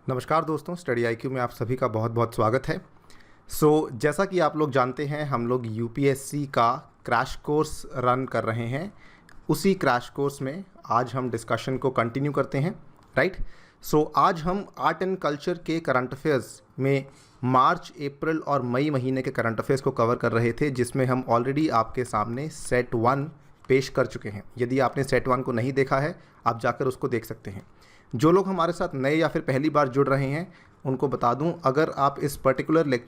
नमस्कार दोस्तों, study IQ में आप सभी का बहुत बहुत स्वागत है। जैसा कि आप लोग जानते हैं, हम लोग यूपीएससी का क्रैश कोर्स रन कर रहे हैं। उसी क्रैश कोर्स में आज हम डिस्कशन को कंटिन्यू करते हैं, राइट। आज हम आर्ट एंड कल्चर के करंट अफेयर्स में मार्च, अप्रैल और मई महीने के करंट अफेयर्स को कवर कर रहे थे, जिसमें हम ऑलरेडी आपके सामने सेट 1 पेश कर चुके हैं। यदि आपने सेट 1 को नहीं देखा है, आप जाकर उसको देख सकते हैं। जो लोग हमारे साथ नए या फिर पहली बार जुड़ रहे हैं, उनको बता दूं, अगर आप इस पर्टिकुलर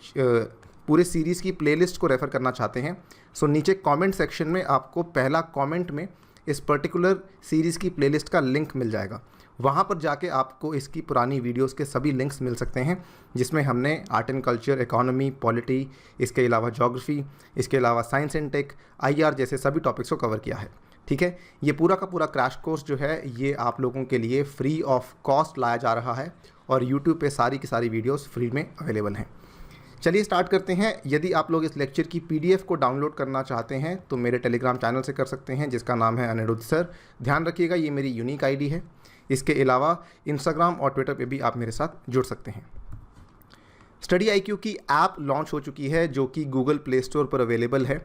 पूरे सीरीज़ की प्लेलिस्ट को रेफ़र करना चाहते हैं, नीचे कमेंट सेक्शन में आपको पहला कमेंट में इस पर्टिकुलर सीरीज़ की प्लेलिस्ट का लिंक मिल जाएगा। वहाँ पर जाके आपको इसकी पुरानी वीडियोस के सभी लिंक्स मिल सकते हैं, जिसमें हमने art and culture, economy, polity, इसके अलावा ज्योग्राफी, इसके अलावा साइंस एंड टेक, आईआर जैसे सभी टॉपिक्स को कवर किया है। ठीक है, ये पूरा का पूरा क्रैश कोर्स जो है, ये आप लोगों के लिए फ्री ऑफ कॉस्ट लाया जा रहा है और यूट्यूब पे सारी की सारी वीडियोस फ्री में अवेलेबल हैं। चलिए स्टार्ट करते हैं। यदि आप लोग इस लेक्चर की पीडीएफ को डाउनलोड करना चाहते हैं तो मेरे टेलीग्राम चैनल से कर सकते हैं, जिसका नाम है अनिरुद्ध सर। ध्यान रखिएगा, ये मेरी यूनिक आईडी है। इसके अलावा इंस्टाग्राम और ट्विटर पे भी आप मेरे साथ जुड़ सकते हैं। स्टडी आईक्यू की ऐप लॉन्च हो चुकी है, जो कि गूगल प्ले स्टोर पर अवेलेबल है।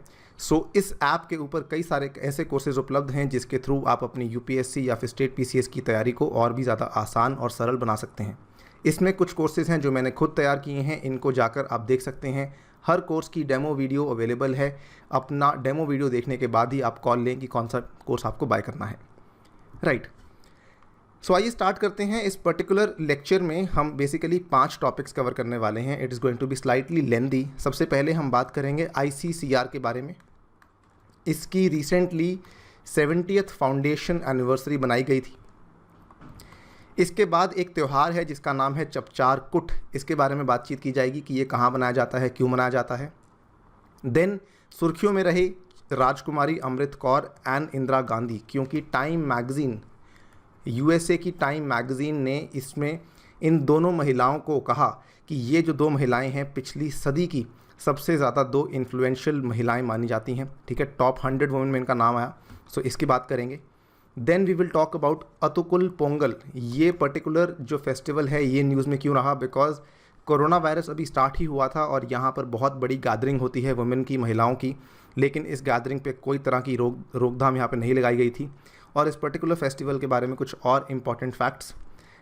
इस ऐप के ऊपर कई सारे ऐसे कोर्सेज उपलब्ध हैं, जिसके थ्रू आप अपनी यूपीएससी या फिर स्टेट पीसीएस की तैयारी को और भी ज़्यादा आसान और सरल बना सकते हैं। इसमें कुछ कोर्सेज हैं जो मैंने खुद तैयार किए हैं, इनको जाकर आप देख सकते हैं। हर कोर्स की डेमो वीडियो अवेलेबल है। अपना डेमो वीडियो देखने के बाद ही आप कॉल लें कि कौन सा कोर्स आपको बाय करना है, राइट। आइए स्टार्ट करते हैं। इस पर्टिकुलर लेक्चर में हम बेसिकली 5 टॉपिक्स कवर करने वाले हैं। It is going to be slightly lengthy. सबसे पहले हम बात करेंगे आईसीसीआर के बारे में। इसकी रिसेंटली 70th फाउंडेशन एनिवर्सरी बनाई गई थी। इसके बाद एक त्यौहार है जिसका नाम है चपचार कुट। इसके बारे में बातचीत की जाएगी कि ये कहाँ मनाया जाता है, क्यों मनाया जाता है। देन सुर्खियों में रही राजकुमारी अमृत कौर एंड इंदिरा गांधी, क्योंकि टाइम मैगज़ीन, यूएसए की टाइम मैगज़ीन ने इसमें इन दोनों महिलाओं को कहा कि ये जो 2 महिलाएं हैं, पिछली सदी की सबसे ज़्यादा 2 इन्फ्लुएंशियल महिलाएं मानी जाती हैं। ठीक है, टॉप 100 वुमेन में इनका नाम आया। इसकी बात करेंगे। Then we will talk about Attukal Pongal. ये पर्टिकुलर जो फेस्टिवल है, ये न्यूज़ में क्यों रहा? बिकॉज कोरोना वायरस अभी स्टार्ट ही हुआ था और यहाँ पर बहुत बड़ी गैदरिंग होती है वुमेन की, महिलाओं की, लेकिन इस गैदरिंग पे कोई तरह की रोकथाम यहाँ पे नहीं लगाई गई थी। और इस पर्टिकुलर फेस्टिवल के बारे में कुछ और इम्पॉर्टेंट फैक्ट्स।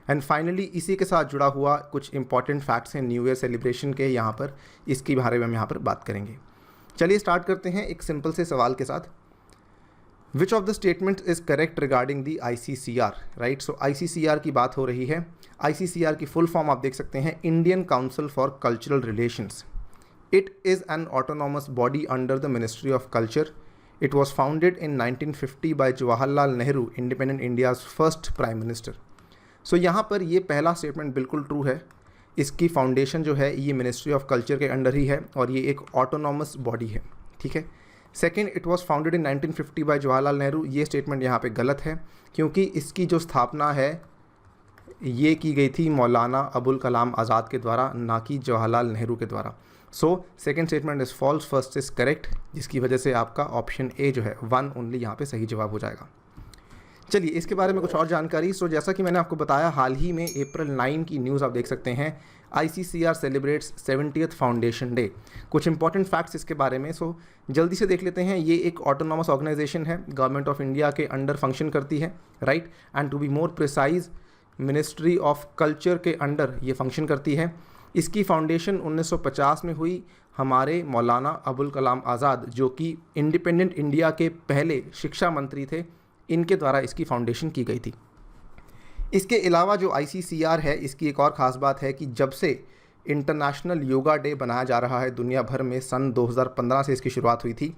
एंड फाइनली इसी के साथ जुड़ा हुआ कुछ इंपॉर्टेंट फैक्ट्स हैं न्यू ईयर सेलिब्रेशन के, यहाँ पर इसके बारे में हम यहाँ पर बात करेंगे। चलिए स्टार्ट करते हैं एक सिंपल से सवाल के साथ। Which of the statement is correct regarding the ICCR, right. ICCR की बात हो रही है। आईसीसीआर की फुल फॉर्म आप देख सकते हैं, Indian council for cultural relations. It is an autonomous body under the ministry of culture. It was founded in 1950 by Jawaharlal Nehru, independent India's first Prime Minister. यहाँ पर ये पहला स्टेटमेंट बिल्कुल ट्रू है। इसकी फाउंडेशन जो है ये मिनिस्ट्री ऑफ कल्चर के अंडर ही है और ये एक ऑटोनॉमस बॉडी है। ठीक है। Second, it was founded in 1950 by Jawaharlal Nehru. ये स्टेटमेंट यहाँ पे गलत है, क्योंकि इसकी जो स्थापना है ये की गई थी मौलाना अबुल कलाम आज़ाद के द्वारा, ना कि जवाहरलाल नेहरू के द्वारा। Second statement is false, first is correct, जिसकी वजह से आपका ऑप्शन ए जो है 1 ओनली यहाँ पे सही जवाब हो जाएगा। चलिए इसके बारे में कुछ और जानकारी। जैसा कि मैंने आपको बताया, हाल ही में अप्रैल 9 की न्यूज़ आप देख सकते हैं, ICCR celebrates 70th foundation day. कुछ इंपॉर्टेंट फैक्ट्स इसके बारे में जल्दी से देख लेते हैं। ये एक ऑटोनॉमस ऑर्गेनाइजेशन है, गवर्नमेंट ऑफ इंडिया के अंडर फंक्शन करती है, right. And to be more precise, ministry of culture के अंडर ये फंक्शन करती है। इसकी फाउंडेशन 1950 में हुई। हमारे मौलाना अबुल कलाम आज़ाद, जो कि इंडिपेंडेंट इंडिया के पहले शिक्षा मंत्री थे, इनके द्वारा इसकी फाउंडेशन की गई थी। इसके अलावा जो आईसीसीआर है, इसकी एक और ख़ास बात है कि जब से इंटरनेशनल योगा डे बनाया जा रहा है दुनिया भर में, सन 2015 से इसकी शुरुआत हुई थी,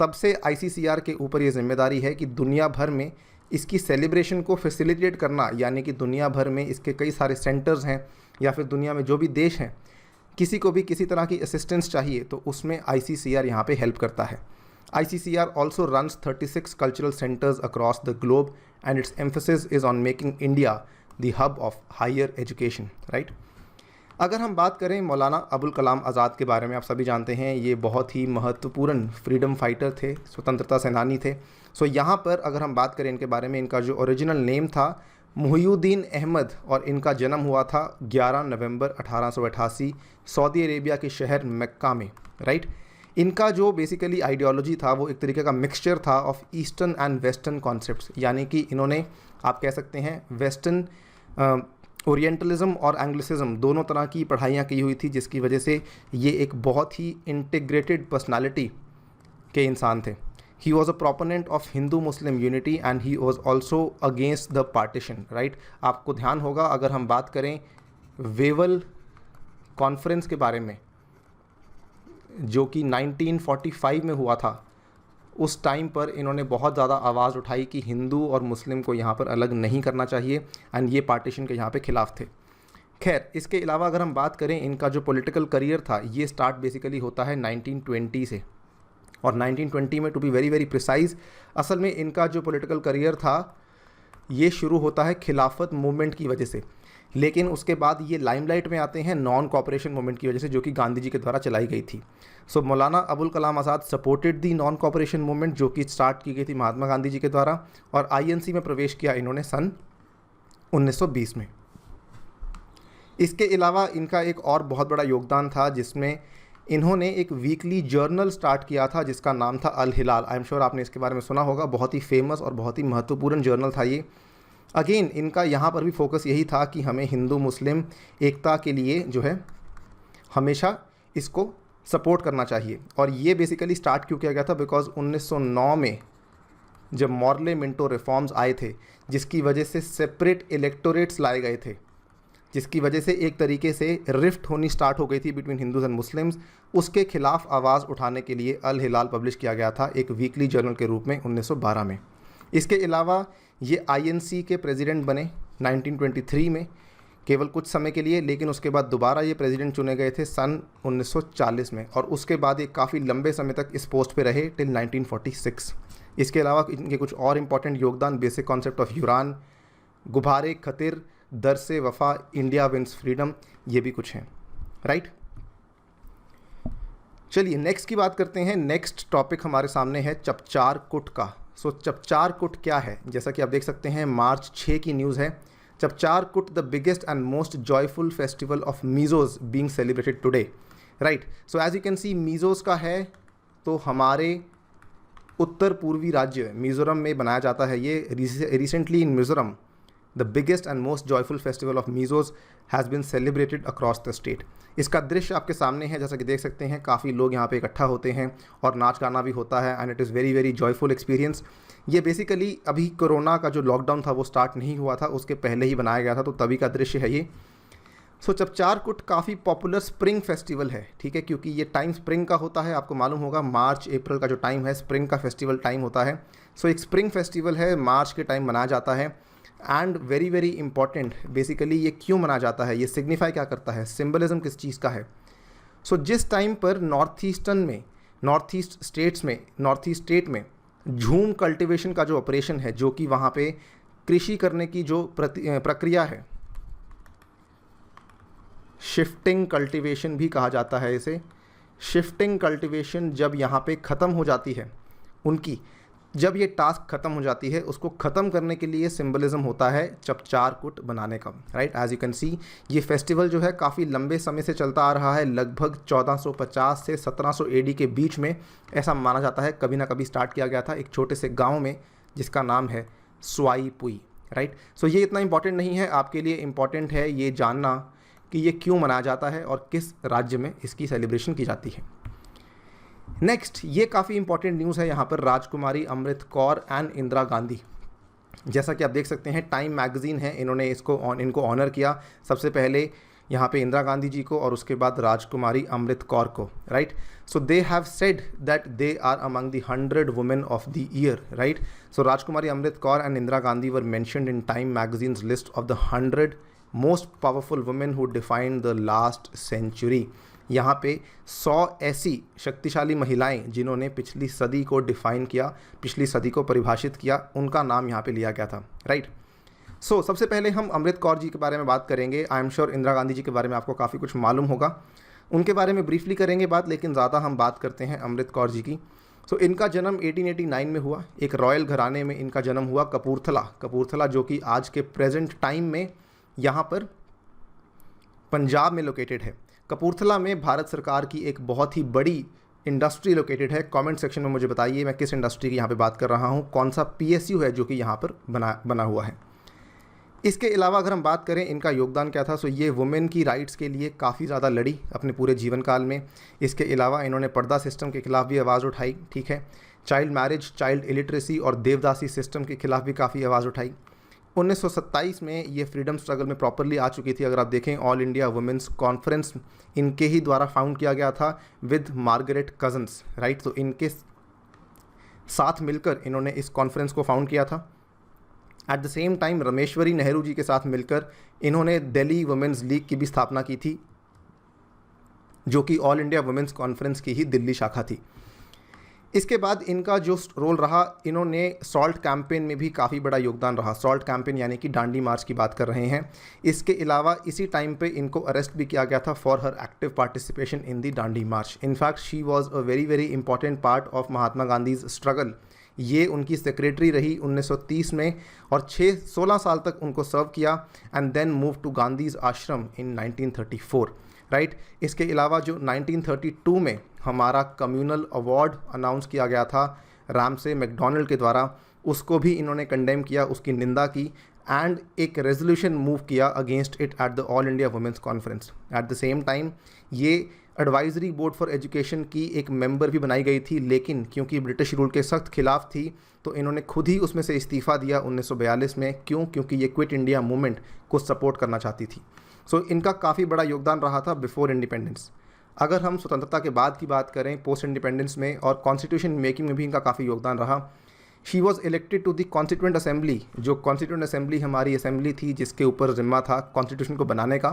तब से आईसीसीआर के ऊपर ये जिम्मेदारी है कि दुनिया भर में इसकी सेलिब्रेशन को फैसिलिटेट करना, यानी कि दुनिया भर में इसके कई सारे सेंटर्स हैं या फिर दुनिया में जो भी देश हैं, किसी को भी किसी तरह की असिस्टेंस चाहिए तो उसमें आईसीसीआर यहाँ पे हेल्प करता है। ICCR also runs 36 cultural centres across the globe and its emphasis is on making India the hub of higher education, right. अगर हम बात करें मौलाना अबुल कलाम आज़ाद के बारे में, आप सभी जानते हैं ये बहुत ही महत्वपूर्ण फ्रीडम फाइटर थे, स्वतंत्रता सेनानी थे। यहाँ पर अगर हम बात करें इनके बारे में, इनका जो ओरिजिनल नेम था मुहियुद्दीन अहमद, और इनका जन्म हुआ था 11 नवंबर 1888 सऊदी अरेबिया के शहर मक्का में, राइट। इनका जो बेसिकली आइडियोलॉजी था वो एक तरीके का मिक्सचर था of eastern and western concepts, यानी कि इन्होंने, आप कह सकते हैं, वेस्टर्न ओरिएंटलिज्म और एंग्लिसिज्म दोनों तरह की पढ़ाइयाँ की हुई थी, जिसकी वजह से ये एक बहुत ही इंटीग्रेटेड पर्सनालिटी के इंसान थे। He was a proponent of Hindu Muslim unity and he was also against the partition, right? आपको ध्यान होगा, अगर हम बात करें वेवल कॉन्फ्रेंस के बारे में जो कि 1945 में हुआ था, उस टाइम पर इन्होंने बहुत ज़्यादा आवाज़ उठाई कि हिंदू और मुस्लिम को यहाँ पर अलग नहीं करना चाहिए एंड ये पार्टीशन के यहाँ पे खिलाफ थे। खैर, इसके अलावा अगर हम बात करें, इनका जो पॉलिटिकल करियर था ये स्टार्ट बेसिकली होता है 1920 से, और 1920 में, to be very very precise, असल में इनका जो पॉलिटिकल करियर था ये शुरू होता है खिलाफत मूवमेंट की वजह से, लेकिन उसके बाद ये लाइमलाइट में आते हैं नॉन कॉपरेशन मूवमेंट की वजह से, जो कि गांधी जी के द्वारा चलाई गई थी। So Maulana Abul Kalam Azad supported the non cooperation movement, जो कि स्टार्ट की गई थी महात्मा गांधी जी के द्वारा, और आईएनसी में प्रवेश किया इन्होंने सन 1920 में। इसके अलावा इनका एक और बहुत बड़ा योगदान था, जिसमें इन्होंने एक वीकली जर्नल स्टार्ट किया था जिसका नाम था अल हिलाल। आई एम श्योर आपने इसके बारे में सुना होगा, बहुत ही फेमस और बहुत ही महत्वपूर्ण जर्नल था ये। अगेन इनका यहाँ पर भी फोकस यही था कि हमें हिंदू मुस्लिम एकता के लिए जो है हमेशा इसको सपोर्ट करना चाहिए। और ये बेसिकली स्टार्ट क्यों किया गया था, बिकॉज 1909 में जब मॉर्ले मिंटो रिफॉर्म्स आए थे, जिसकी वजह से सेपरेट इलेक्टोरेट्स लाए गए थे, जिसकी वजह से एक तरीके से रिफ्ट होनी स्टार्ट हो गई थी बिटवीन हिंदूज़ एंड मुस्लिम्स, उसके खिलाफ आवाज़ उठाने के लिए अल हिलाल पब्लिश किया गया था एक वीकली जर्नल के रूप में 1912 में। इसके अलावा ये आईएनसी के प्रेसिडेंट बने 1923 में, केवल कुछ समय के लिए, लेकिन उसके बाद दोबारा ये प्रेसिडेंट चुने गए थे सन 1940 में, और उसके बाद ये काफ़ी लंबे समय तक इस पोस्ट पे रहे टिल 1946। इसके अलावा इनके कुछ और इम्पॉर्टेंट योगदान, बेसिक कॉन्सेप्ट ऑफ यूरान, गुब्बारे खतिर, दरसे वफा, इंडिया विंस फ्रीडम, ये भी कुछ हैं, राइट। चलिए नेक्स्ट की बात करते हैं। नेक्स्ट टॉपिक हमारे सामने है चपचार कुट का। सो चपचार कुट क्या है, जैसा कि आप देख सकते हैं मार्च 6 की न्यूज़ है। Chapchar Kut the biggest and most joyful festival of Mizos being celebrated today, right. So as you can see Mizos का है तो हमारे उत्तर पूर्वी राज्य मिज़ोरम में बनाया जाता है ये। Recently in Mizoram the biggest and most joyful festival of Mizos has been celebrated across the state. इसका दृश्य आपके सामने है, जैसा कि देख सकते हैं काफ़ी लोग यहाँ पे इकट्ठा होते हैं और नाच गाना भी होता है and it is very very joyful experience. ये बेसिकली अभी कोरोना का जो लॉकडाउन था वो स्टार्ट नहीं हुआ था, उसके पहले ही बनाया गया था, तो तभी का दृश्य है ये। सो चपचार कुट काफ़ी पॉपुलर स्प्रिंग फेस्टिवल है, ठीक है, क्योंकि ये टाइम स्प्रिंग का होता है। आपको मालूम होगा मार्च अप्रैल का जो टाइम है स्प्रिंग का फेस्टिवल टाइम होता है। सो एक स्प्रिंग फेस्टिवल है, मार्च के टाइम मनाया जाता है and very very important basically ये क्यों मनाया जाता है, ये सिग्निफाई क्या करता है, सिंबलिज्म किस चीज़ का है। सो जिस टाइम पर नॉर्थ ईस्ट स्टेट में झूम कल्टीवेशन का जो ऑपरेशन है, जो कि वहाँ पे कृषि करने की जो प्रक्रिया है, शिफ्टिंग कल्टीवेशन भी कहा जाता है इसे, शिफ्टिंग कल्टीवेशन जब यहाँ पे ख़त्म हो जाती है उनकी, जब ये टास्क ख़त्म हो जाती है, उसको ख़त्म करने के लिए सिंबलिज्म होता है चपचार कुट बनाने का, right. As you can see ये फेस्टिवल जो है काफ़ी लंबे समय से चलता आ रहा है, लगभग 1450 से 1700 एडी के बीच में ऐसा माना जाता है। कभी ना कभी स्टार्ट किया गया था एक छोटे से गाँव में जिसका नाम है स्वाई पुई, राइट। सो ये इतना इंपॉर्टेंट नहीं है, आपके लिए इम्पॉर्टेंट है ये जानना कि ये क्यों मनाया जाता है और किस राज्य में इसकी सेलिब्रेशन की जाती है। नेक्स्ट, ये काफ़ी इंपॉर्टेंट न्यूज़ है यहाँ पर, राजकुमारी अमृत कौर एंड इंदिरा गांधी। जैसा कि आप देख सकते हैं टाइम मैगज़ीन है, इन्होंने इनको ऑनर किया सबसे पहले यहाँ पे इंदिरा गांधी जी को और उसके बाद राजकुमारी अमृत कौर को, right. So they have said that they are among the 100 women of the year, right. So Rajkumari Amrit Kaur and Indira Gandhi were mentioned in Time magazine's list of the 100 most powerful women who defined the last century. यहाँ पे 100 ऐसी शक्तिशाली महिलाएं जिन्होंने पिछली सदी को define किया, पिछली सदी को परिभाषित किया, उनका नाम यहाँ पे लिया गया था, राइट। सो सबसे पहले हम अमृत कौर जी के बारे में बात करेंगे। I am sure Indira Gandhi ji के बारे में आपको काफ़ी कुछ मालूम होगा, उनके बारे में ब्रीफली करेंगे बात, लेकिन ज़्यादा हम बात करते हैं अमृत कौर जी की। सो इनका जन्म 1889 में हुआ। एक रॉयल घराने में इनका जन्म हुआ, कपूरथला जो कि आज के प्रेजेंट टाइम में यहाँ पर पंजाब में लोकेटेड है। कपूरथला में भारत सरकार की एक बहुत ही बड़ी इंडस्ट्री लोकेटेड है। कमेंट सेक्शन में मुझे बताइए मैं किस इंडस्ट्री की यहाँ पे बात कर रहा हूँ, कौन सा पीएसयू है जो कि यहाँ पर बना हुआ है। इसके अलावा अगर हम बात करें इनका योगदान क्या था, सो ये वुमेन की राइट्स के लिए काफ़ी ज़्यादा लड़ी अपने पूरे जीवन काल में। इसके अलावा इन्होंने पर्दा सिस्टम के खिलाफ भी आवाज़ उठाई, ठीक है, चाइल्ड मैरिज, चाइल्ड इलिटरेसी और देवदासी सिस्टम के खिलाफ भी काफ़ी आवाज़ उठाई। 1927 में ये फ्रीडम स्ट्रगल में प्रॉपरली आ चुकी थी। अगर आप देखें ऑल इंडिया वुमेंस कॉन्फ्रेंस इनके ही द्वारा फाउंड किया गया था विद मार्गरेट कजन्स, राइट। तो इनके साथ मिलकर इन्होंने इस कॉन्फ्रेंस को फाउंड किया था। At the same time Rameshwari Nehru ji के साथ मिलकर इन्होंने दिल्ली वुमेन्स लीग की भी स्थापना की थी, जो कि ऑल इंडिया वुमेन्स कॉन्फ्रेंस की ही दिल्ली शाखा थी। इसके बाद इनका जो रोल रहा, इन्होंने सॉल्ट कैंपेन में भी काफ़ी बड़ा योगदान रहा। सॉल्ट कैंपेन यानी कि डांडी मार्च की बात कर रहे हैं। इसके अलावा इसी टाइम पे इनको अरेस्ट भी किया गया था for her active participation in the Dandi March. In fact she was a very very important part of Mahatma Gandhi's struggle. ये उनकी सेक्रेटरी रही 1930 में और 16 साल तक उनको सर्व किया and then move to Gandhi's ashram in 1934, right. इसके अलावा जो 1932 में हमारा कम्युनल अवार्ड अनाउंस किया गया था रामसे मैकडोनल्ड के द्वारा, उसको भी इन्होंने कंडेम किया, उसकी निंदा की एंड एक रेजोल्यूशन मूव किया against it at the All India Women's Conference. At the same time ये एडवाइजरी बोर्ड फॉर एजुकेशन की एक मेंबर भी बनाई गई थी, लेकिन क्योंकि ब्रिटिश रूल के सख्त खिलाफ थी तो इन्होंने खुद ही उसमें से इस्तीफ़ा दिया 1942 में। क्यों? क्योंकि ये क्विट इंडिया मूवमेंट को सपोर्ट करना चाहती थी। सो इनका काफ़ी बड़ा योगदान रहा था बिफोर इंडिपेंडेंस। अगर हम स्वतंत्रता के बाद की बात करें पोस्ट इंडिपेंडेंस में और कॉन्स्टिट्यूशन मेकिंग में भी इनका काफ़ी योगदान रहा। She was elected to the Constituent Assembly, जो कॉन्स्टिट्यूएंट असेंबली हमारी असेंबली थी जिसके ऊपर जिम्मा था कॉन्स्टिट्यूशन को बनाने का,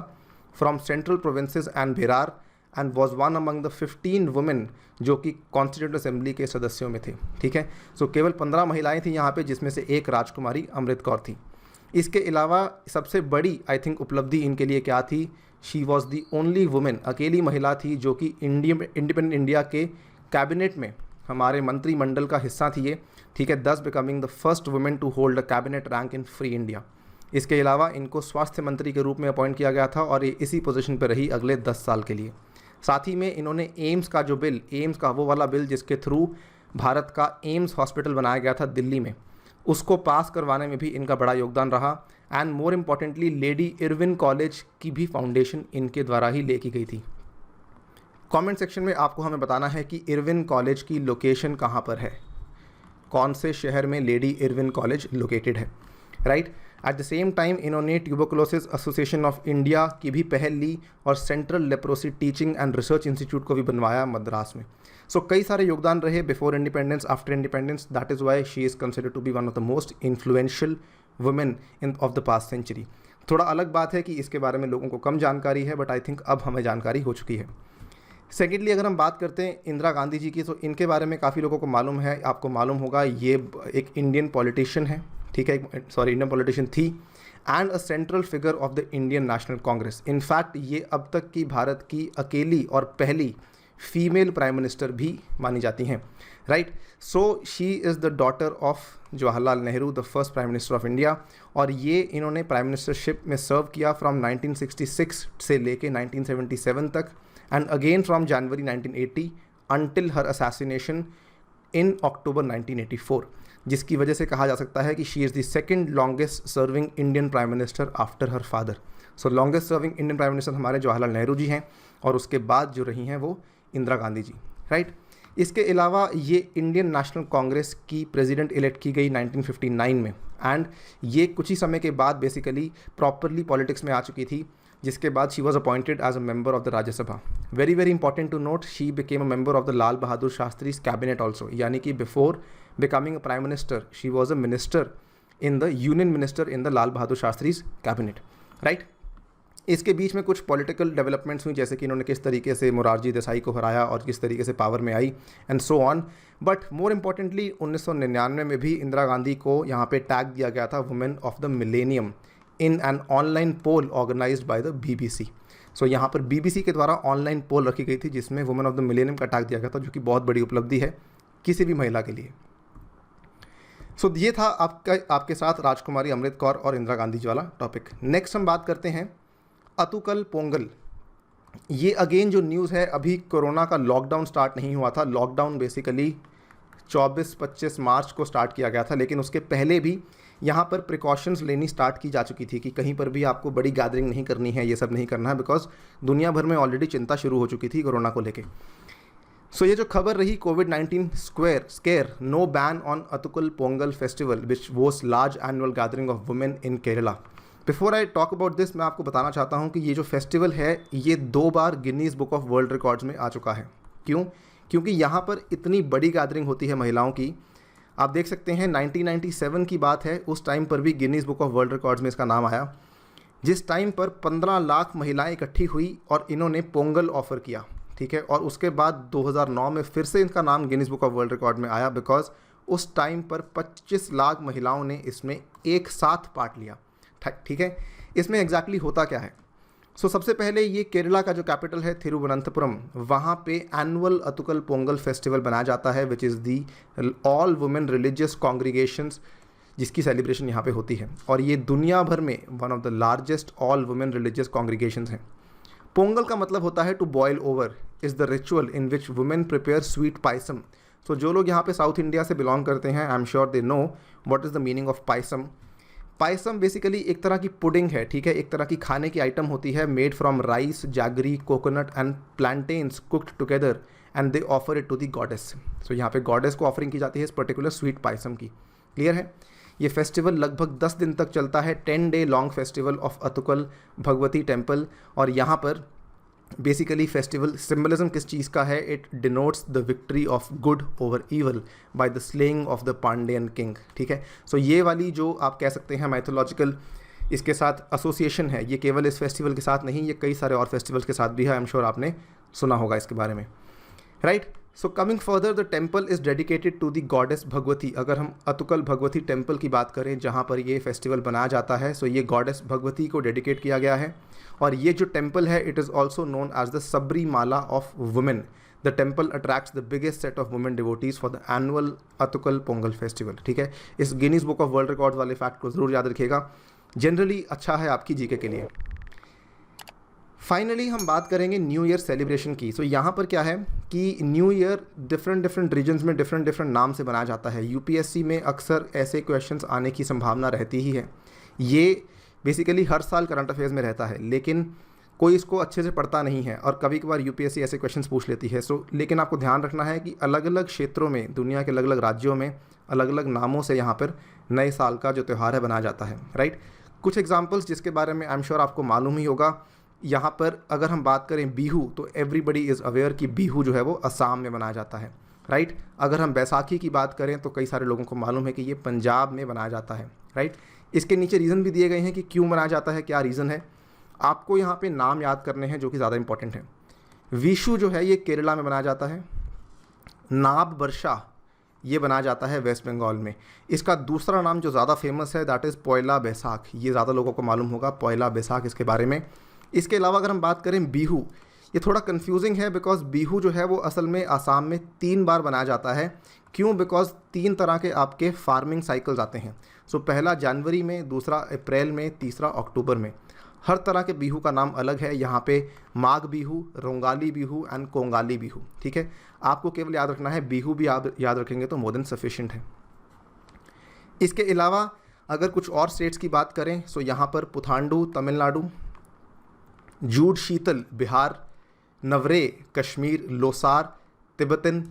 from Central Provinces and Bihar, and was one among the 15 women जो कि कॉन्स्टिट्यूएंट असेंबली के सदस्यों में थे, ठीक है। सो केवल 15 महिलाएं थी यहाँ पे, जिसमें से एक राजकुमारी अमृत कौर थी। इसके अलावा सबसे बड़ी आई थिंक उपलब्धि इनके लिए क्या थी, she was the only women, अकेली महिला थी जो कि इंडिपेंडेंट इंडिया के कैबिनेट में हमारे मंत्रिमंडल का हिस्सा थी ये, ठीक है, thus becoming the first women to hold a cabinet rank in free India. इसके अलावा इनको स्वास्थ्य मंत्री के रूप में अपॉइंट किया गया था और ये इसी पोजीशन पर रही अगले 10 साल के लिए। साथ ही में इन्होंने एम्स का जो बिल, एम्स का वो वाला बिल जिसके थ्रू भारत का एम्स हॉस्पिटल बनाया गया था दिल्ली में, उसको पास करवाने में भी इनका बड़ा योगदान रहा। And more importantly lady Irwin college की भी फाउंडेशन इनके द्वारा ही लेकी गई थी। कमेंट सेक्शन में आपको हमें बताना है कि इरविन कॉलेज की लोकेशन कहाँ पर है, कौन से शहर में लेडी इरविन कॉलेज लोकेटेड है, right. Eight the same time इन्होंने ट्यूबरकुलोसिस एसोसिएशन ऑफ इंडिया की भी पहल ली और central leprosy teaching and research institute को भी बनवाया मद्रास में। सो कई सारे योगदान रहे before independence, after independence. That is why she is considered to be one of the most influential women in of the past century. थोड़ा अलग बात है कि इसके बारे में लोगों को कम जानकारी है, बट आई थिंक अब हमें जानकारी हो चुकी है। सेकेंडली अगर हम बात करते हैं इंदिरा गांधी जी की, तो इनके बारे में काफ़ी लोगों को मालूम है, आपको मालूम होगा ये एक इंडियन पॉलिटिशियन है, ठीक है, इंडियन पॉलिटिशियन थी and a central figure of the Indian national Congress. In fact ये अब तक की भारत की अकेली और पहली फीमेल प्राइम मिनिस्टर भी मानी जाती हैं, right. So she is the daughter of Jawaharlal Nehru, the first prime minister of India, और ये इन्होंने प्राइम मिनिस्टरशिप में सर्व किया फ्रॉम 1966 से लेके 1977 तक and again from January 1980 until her assassination in October 1984, जिसकी वजह से कहा जा सकता है कि she is the second longest serving Indian prime minister after her father. So longest serving Indian prime minister हमारे जवाहरलाल नेहरू जी हैं और उसके बाद जो रही हैं वो इंदिरा गांधी जी, राइट। इसके अलावा ये इंडियन नेशनल कांग्रेस की प्रेसिडेंट इलेक्ट की गई 1959 में एंड ये कुछ ही समय के बाद बेसिकली प्रॉपरली पॉलिटिक्स में आ चुकी थी, जिसके बाद she was appointed as a member of the Rajya Sabha. Very very important to note, she became a member of the Lal Bahadur Shastri cabinet also, यानी कि before becoming a prime minister she was a minister in the union minister in the Lal Bahadur Shastri cabinet, right. इसके बीच में कुछ political developments हुई, जैसे कि इन्होंने किस तरीके से मोरारजी देसाई को हराया और किस तरीके से पावर में आई and so on. But more importantly 1999 में भी इंदिरा गांधी को यहाँ पे टैग दिया गया था women of the millennium in an online poll organised by the BBC। So यहाँ पर BBC के द्वारा ऑनलाइन पोल रखी गई थी जिसमें वुमेन ऑफ द मिलेनियम का टैग दिया गया था, जो कि बहुत बड़ी उपलब्धि है। किसी भी महिला के लिए। सो ये था आपके साथ राजकुमारी अमृत कौर और इंदिरा गांधी जी वाला टॉपिक। नेक्स्ट हम बात करते हैं अतुकल पोंगल। ये अगेन जो न्यूज़ है, अभी कोरोना का लॉकडाउन स्टार्ट नहीं हुआ था। लॉकडाउन बेसिकली 24-25 मार्च को स्टार्ट किया गया था, लेकिन उसके पहले भी यहाँ पर प्रिकॉशंस लेनी स्टार्ट की जा चुकी थी कि कहीं पर भी आपको बड़ी गैदरिंग नहीं करनी है, ये सब नहीं करना है, बिकॉज दुनिया भर में ऑलरेडी चिंता शुरू हो चुकी थी कोरोना को लेके। सो ये जो खबर रही कोविड-19 scare, no ban on Attukal Pongal festival which was large annual gathering of women in Kerala. Before I talk about this, मैं आपको बताना चाहता हूँ कि ये जो फेस्टिवल है ये 2 बार Guinness book of world records में आ चुका है। क्यों? क्योंकि यहाँ पर इतनी बड़ी गैदरिंग होती है महिलाओं की। आप देख सकते हैं 1997 की बात है, उस टाइम पर भी Guinness book of world records में इसका नाम आया, जिस टाइम पर 15 लाख महिलाएं इकट्ठी हुई और इन्होंने पोंगल ऑफ़र किया, ठीक है। और उसके बाद 2009 में फिर से इनका नाम Guinness book of world record में आया, बिकॉज उस टाइम पर 25 लाख महिलाओं ने इसमें एक साथ पार्ट लिया, ठीक है। इसमें एग्जैक्टली होता क्या है? सो सबसे पहले ये केरला का जो कैपिटल है थिरुवनंतपुरम, वहाँ पे एनुअल अतुकल पोंगल फेस्टिवल बनाया जाता है, which is the all women religious congregations, जिसकी सेलिब्रेशन यहाँ पे होती है। और ये दुनिया भर में one of the largest all women religious congregations हैं। पोंगल का मतलब होता है to boil over, is the ritual in which women prepare sweet payasam. So जो लोग यहाँ पे साउथ इंडिया से बिलोंग करते हैं, आई am sure they know what is the meaning of payasam. Payasam basically एक तरह की पुडिंग है, ठीक है, एक तरह की खाने की आइटम होती है, made from rice, jaggery, coconut and plantains cooked together and they offer it to the goddess. So यहाँ पे गॉडेस को ऑफरिंग की जाती है इस पर्टिकुलर स्वीट पायसम की। क्लियर है? ये फेस्टिवल लगभग 10 दिन तक चलता है, 10 day long festival of Attukal Bhagavathi temple. और यहाँ पर बेसिकली फेस्टिवल सिम्बलिज्म किस चीज़ का है? It denotes the victory of good over evil by the slaying of the Pandian king, ठीक है। सो ये वाली जो आप कह सकते हैं मैथोलॉजिकल इसके साथ एसोसिएशन है, ये केवल इस फेस्टिवल के साथ नहीं, ये कई सारे और फेस्टिवल्स के साथ भी है। आई एम श्योर आपने सुना होगा इसके बारे में, right. So coming further, the temple is dedicated to the goddess Bhagavathi. अगर हम अतुकल भगवती टेम्पल की बात करें जहाँ पर ये फेस्टिवल बनाया जाता है, सो ये गॉडेस भगवती को डेडिकेट किया गया है। और ये जो टेम्पल है, it is also known as the Sabarimala of women. The temple attracts the biggest set of women devotees for the annual Attukal Pongal festival, ठीक है। इस Guinness book of world record वाले फैक्ट को ज़रूर याद रखिएगा, जनरली अच्छा है आपकी जीके के लिए। फाइनली हम बात करेंगे न्यू ईयर सेलिब्रेशन की। सो यहाँ पर क्या है कि न्यू ईयर डिफरेंट रीजन्स में डिफरेंट नाम से बनाया जाता है। यूपीएससी में अक्सर ऐसे क्वेश्चंस आने की संभावना रहती ही है। ये बेसिकली हर साल करंट अफेयर्स में रहता है, लेकिन कोई इसको अच्छे से पढ़ता नहीं है और कभी कभार यूपीएससी ऐसे क्वेश्चंस पूछ लेती है। सो लेकिन आपको ध्यान रखना है कि अलग अलग क्षेत्रों में, दुनिया के अलग अलग राज्यों में अलग अलग नामों से यहाँ पर नए साल का जो त्यौहार है बनाया जाता है, राइट। कुछ एग्जाम्पल्स जिसके बारे में आई एम श्योर आपको मालूम ही होगा। यहाँ पर अगर हम बात करें बिहू, तो एवरीबडी इज़ अवेयर कि बिहू जो है वो असम में मनाया जाता है, राइट। अगर हम बैसाखी की बात करें तो कई सारे लोगों को मालूम है कि ये पंजाब में मनाया जाता है, राइट। इसके नीचे रीज़न भी दिए गए हैं कि क्यों मनाया जाता है, क्या रीज़न है। आपको यहाँ पे नाम याद करने हैं जो कि ज़्यादा इंपॉर्टेंट है। विशु जो है ये केरला में मनाया जाता है। नाब बरसा ये बनाया जाता है वेस्ट बंगाल में। इसका दूसरा नाम जो ज़्यादा फेमस है दैट इज़ पोयला बैसाख, ये ज़्यादा लोगों को मालूम होगा पोयला बैसाख इसके बारे में। इसके अलावा अगर हम बात करें बिहू, ये थोड़ा कंफ्यूजिंग है बिकॉज बिहू जो है वो असल में आसाम में 3 बार बनाया जाता है। क्यों? बिकॉज 3 तरह के आपके फार्मिंग साइकिल्स आते हैं। सो पहला जनवरी में, दूसरा अप्रैल में, तीसरा अक्टूबर में। हर तरह के बिहू का नाम अलग है। यहाँ पे माघ बिहू, रोंगाली बिहू एंड कोंगाली बिहू, ठीक है। आपको केवल याद रखना है, बिहू भी याद रखेंगे तो मोर देन सफिशिएंट है। इसके अलावा अगर कुछ और स्टेट्स की बात करें, सो यहाँ पर पुथांडू तमिलनाडु, जूड शीतल बिहार, नवरे कश्मीर, लोसार तिब्बतन,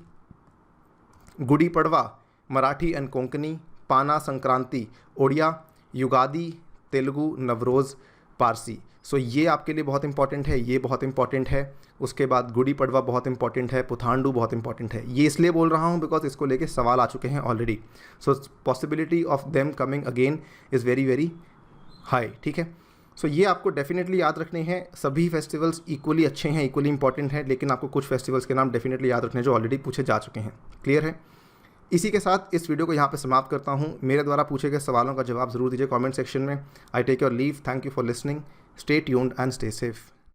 गुड़ी पड़वा मराठी एंड कोंकणी, पाना संक्रांति ओडिया, युगादी तेलुगु, नवरोज़ पारसी। सो ये आपके लिए बहुत इंपॉर्टेंट है, ये बहुत इंपॉर्टेंट है। उसके बाद गुड़ी पड़वा बहुत इंपॉर्टेंट है, पुथांडू बहुत इंपॉर्टेंट है। ये इसलिए बोल रहा हूँ बिकॉज इसको लेके सवाल आ चुके हैं already. So possibility of them coming again is very very high, ठीक है। सो ये आपको डेफिनेटली याद रखने हैं। सभी फेस्टिवल्स इक्वली अच्छे हैं, इक्वली इंपॉर्टेंट हैं, लेकिन आपको कुछ फेस्टिवल्स के नाम डेफिनेटली याद रखने जो ऑलरेडी पूछे जा चुके हैं। क्लियर है? इसी के साथ इस वीडियो को यहाँ पे समाप्त करता हूँ। मेरे द्वारा पूछे गए सवालों का जवाब ज़रूर दीजिए कमेंट सेक्शन में। I take your leave. Thank you for listening. Stay tuned and stay safe.